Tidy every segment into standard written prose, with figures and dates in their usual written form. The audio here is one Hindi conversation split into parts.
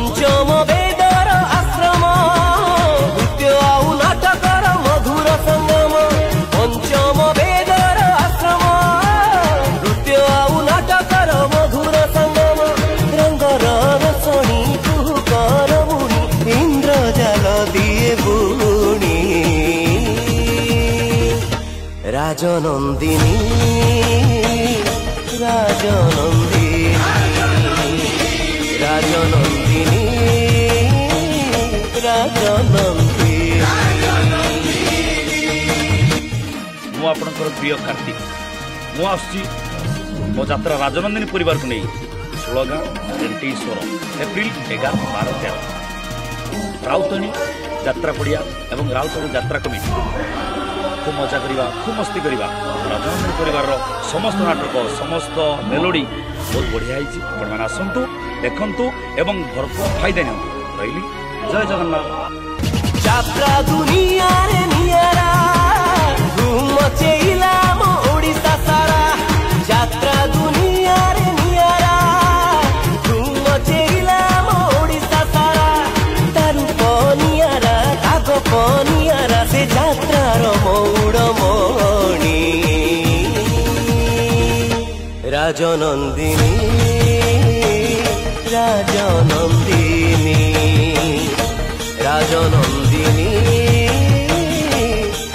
पंचम वेदर आश्रम नृत्य आउ नाटकर मधुर संगम पंचम वेदर आश्रम नृत्य आउ नाटकर मधुर संगम रंगर रसणी कुकर मुनि इंद्रजाल दिए बुणी राजनंदिनी राजनंदिनी राजनंदिनी राजनंदिनी मु आपणकर प्रिय कार्तिक मु आसुची मो यात्रा राजनंदिनी परिवार को नहीं षोलगाँ जेंटेश्वर एप्रिल 11, 12, 13 राउतणी यात्रा पड़िया एवं राउतणी यात्रा कमिटी खूब मजा करवा खूब मस्ती करवा राजनंदिनी परिवार समस्त नाटक समस्त मेलोडी बहुत बढ़िया है आसतु देखु एवं भरपूर फायदा नि रही जय जगन्नाथ यात्रा दुनिया रे नियारा धूम मचेइला मो ओडिसा सारा यात्रा दुनिया रे नियारा धूम मचेइला मो ओडिसा सारा तारु पनियारा कागो पनियारा से यात्रा रो मौड़ मणि राजनंदिनी राजनंदिनी राजनंदिनी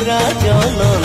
राजनंदिनी